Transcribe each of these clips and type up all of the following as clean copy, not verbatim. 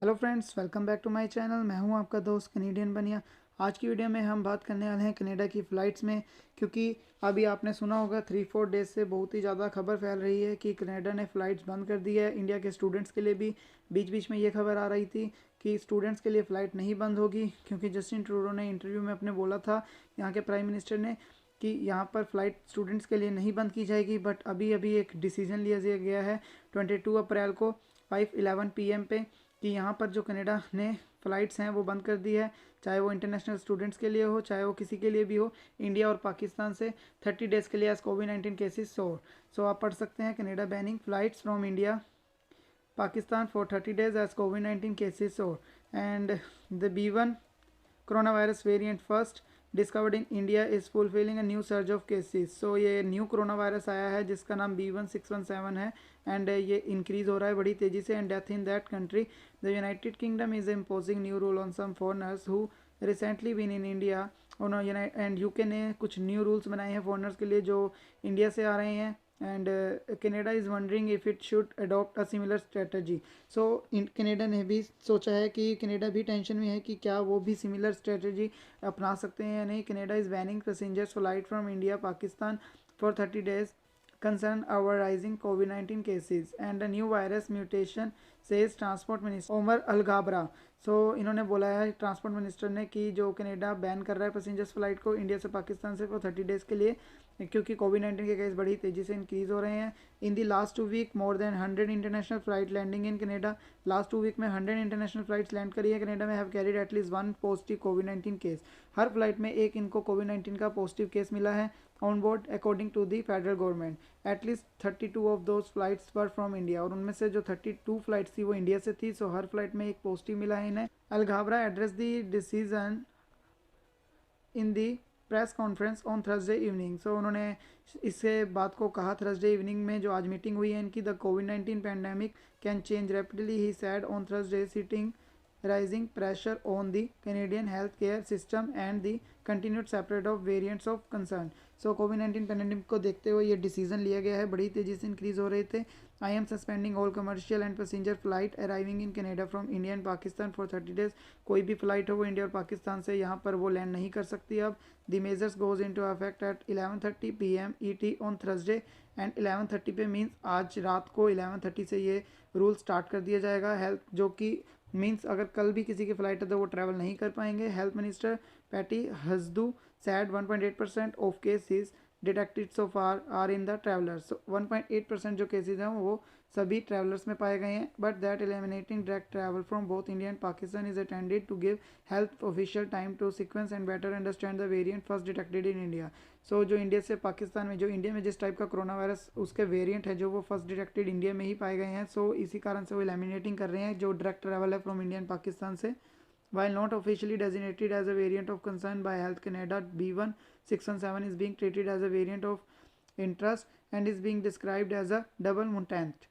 Hello friends, welcome back to my channel. मैं हूं आपका दोस्त कनेडियन बनिया। आज की वीडियो में हम बात करने वाले हैं कनाडा की फ़्लाइट्स में, क्योंकि अभी आपने सुना होगा 3-4 डेज से बहुत ही ज़्यादा खबर फैल रही है कि कनाडा ने फ़्लाइट्स बंद कर दी है। इंडिया के स्टूडेंट्स के लिए भी बीच बीच में ये खबर आ रही थी कि स्टूडेंट्स के लिए फ़्लाइट नहीं बंद होगी, क्योंकि जस्टिन ट्रूडो ने इंटरव्यू में अपने बोला था, यहाँ के प्राइम मिनिस्टर ने, कि यहाँ पर फ़्लाइट स्टूडेंट्स के लिए नहीं बंद की जाएगी। बट अभी अभी एक डिसीजन लिया गया है 22 अप्रैल को 5:11 PM पे, कि यहाँ पर जो कनाडा ने फ़्लाइट्स हैं वो बंद कर दी है, चाहे वो इंटरनेशनल स्टूडेंट्स के लिए हो, चाहे वो किसी के लिए भी हो, इंडिया और पाकिस्तान से 30 डेज़ के लिए एज कोविड-19 केसेस। सो आप पढ़ सकते हैं, Canada banning flights from India Pakistan for 30 days as COVID-19 cases soar. And the B1 coronavirus variant first discovered in India is fulfilling a new surge of cases. So ये new corona virus आया है जिसका नाम B1617 है, and ये increase हो रहा है बड़ी तेज़ी से। And death in that country, the United Kingdom is imposing new rule on some foreigners who recently been in India. And UK ने कुछ न्यू रूल्स बनाए हैं फॉरनर्स के लिए जो इंडिया से आ रहे हैं। And Canada is wondering if it should adopt a similar strategy. So Canada ने भी सोचा है कि कनाडा भी टेंशन में है कि क्या वो भी सिमिलर स्ट्रेटजी अपना सकते हैं या नहीं। Canada is banning passengers flight from India Pakistan for 30 days concern our rising COVID-19 cases and a new virus mutation, says transport minister Omar Alghabra. So इन्होंने बोला है ट्रांसपोर्ट मिनिस्टर ने कि जो कनाडा बैन कर रहा है पैसेंजर्स फ्लाइट को इंडिया से पाकिस्तान से फॉर 30 डेज़ के लिए, क्योंकि कोविड-19 के केस बड़ी तेज़ी से इंक्रीज़ हो रहे हैं। In the last 2 week more than 100 international flight landing in Canada. Last 2 week में 100 इंटरनेशनल फ्लाइट्स लैंड करी है कनाडा में, हैव कैरिड एटलीस्ट 1 पॉजिटिव कोविड-19 केस। हर फ्लाइट में एक इनको कोविड-19 का पॉजिटिव केस मिला है on board, according to the federal government. At least 32 of those flights were from India, और उनमें से जो 32 फ्लाइट्स थी वो इंडिया से थी। सो हर फ्लाइट में एक पॉजिटिव मिला है इन्हें। Alghabra address the decision in the press conference on Thursday evening. So उन्होंने इससे बात को कहा थर्सडे इवनिंग में जो आज मीटिंग हुई है इनकी। The covid pandemic can change rapidly, he sad on Thursday, sitting rising pressure on the Canadian healthcare system and the continued spread of variants of concern. So covid pandemic को देखते हुए ये डिसीजन लिया गया है, बड़ी तेज़ी से इंक्रीज हो रहे थे। I am suspending all commercial and passenger flight arriving in Canada from India and Pakistan for 30 days. कोई भी फ्लाइट हो वो इंडिया और पाकिस्तान से यहाँ पर वो लैंड नहीं कर सकती अब। The measures goes into affect at 11:30 PM ET on Thursday. And 11:30 पे मीन्स आज रात को 11:30 से ये रूल स्टार्ट कर दिया जाएगा। हेल्थ जो कि मीन्स अगर कल भी किसी की फ्लाइट है तो वो ट्रैवल नहीं कर पाएंगे। Health minister Patty Hajdu said 1.8% of cases detected so far are in the travellers. 1.8% जो केसेस हैं वो सभी ट्रैवलर्स में पाए गए हैं। But that eliminating direct travel from both India and Pakistan is attended to give health official time to sequence and better understand the variant first detected in India. So जो India से पाकिस्तान में, जो इंडिया में जिस टाइप का corona virus उसके variant है जो वो फर्स्ट डिटेक्टेड इंडिया में ही पाए गए हैं। सो इसी कारण से वो एलिमिनेटिंग कर रहे हैं जो डायरेक्ट ट्रैवल है फ्रॉम इंडिया एंड पाकिस्तान से। While not officially designated as a variant of concern by Health Canada, B1617 is being treated as a variant of interest and is being described as a double mutant.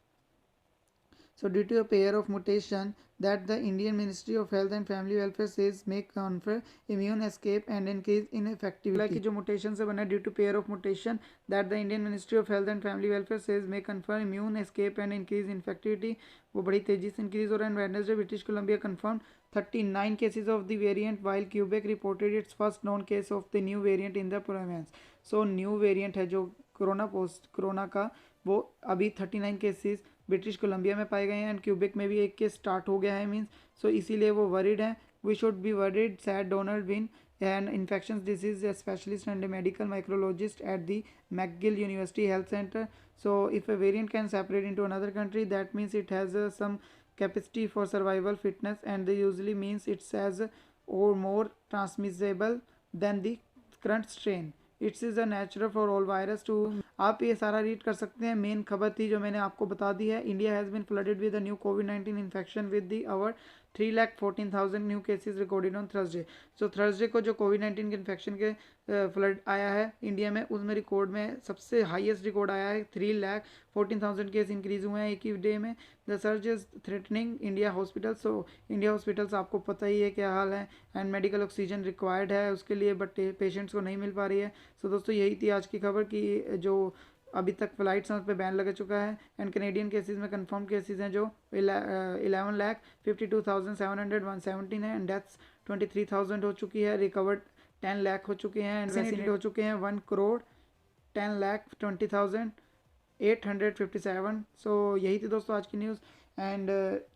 So due to a pair of mutation that the Indian Ministry of Health and Family Welfare says may confer immune escape and increase in effectivity. कि जो mutation से बना due to pair of mutation that the Indian Ministry of Health and Family Welfare says may confer immune escape and increase infectivity, वो बड़ी तेजी से increase हो रहा है। Wednesday British Columbia confirmed 39 cases of the variant while Quebec reported its first known case of the new variant in the province. So new variant है जो corona का, वो अभी 39 केसेस ब्रिटिश कोलंबिया में पाए गए हैं एंड क्यूबेक में भी एक केस स्टार्ट हो गया है मीन्स। सो इसीलिए वो वरीड हैं। We should be worried, said Donald Vinh, and infection disease specialist and medical microbiologist at the McGill University Health Centre. So if a variant can separate into another country that means it has some capacity for survival fitness, and they usually means it's as or more transmissible than the current strain. It's is a natural for all virus too. आप ये सारा read कर सकते हैं। Main खबर थी जो मैंने आपको बता दी है, India has been flooded with a new कोविड-19 infection with the hour 3,14,000 new cases recorded on Thursday. So Thursday को जो कोविड-19 के इन्फेक्शन के फ्लड आया है इंडिया में, उसमें रिकॉर्ड में सबसे हाईएस्ट रिकॉर्ड आया है। 3,14,000 केस इंक्रीज हुए हैं एक ही डे में। The surge is threatening India hospital. So India hospitals आपको पता ही है क्या हाल है, एंड मेडिकल ऑक्सीजन रिक्वायर्ड है उसके लिए, बट पेशेंट्स को नहीं मिल पा रही है। सो दोस्तों यही थी आज की खबर कि जो अभी तक फ्लाइट्स हैं उस पर बैन लग चुका है। एंड कनेडियन केसेस में कंफर्म केसेस हैं जो 11,57,117 है। एंड डेथ्स 23,000 हो चुकी है। रिकवर्ड 10 लाख हो चुके हैं। एंड वैक्सीनेटेड हो चुके हैं 1,10,20,857। सो यही थी दोस्तों आज की news. And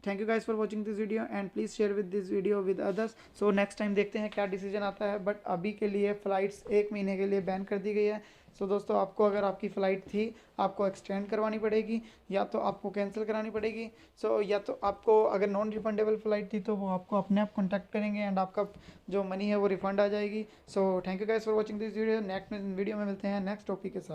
thank you guys for watching this video and please share with this video with others. So next time देखते हैं क्या डिसीजन आता है, बट अभी के लिए फ़्लाइट्स 1 महीने के लिए बैन कर दी गई है। सो दोस्तों आपको अगर आपकी फ़्लाइट थी आपको एक्सटेंड करवानी पड़ेगी या तो आपको कैंसिल करानी पड़ेगी। सो या तो आपको अगर नॉन रिफंडेबल फ़्लाइट थी तो वो आपको अपने आप कॉन्टैक्ट करेंगे एंड आपका जो मनी है वो रिफ़ंड आ जाएगी। So thank you guys for watching this video. Next video में मिलते हैं नेक्स्ट टॉपिक के साथ।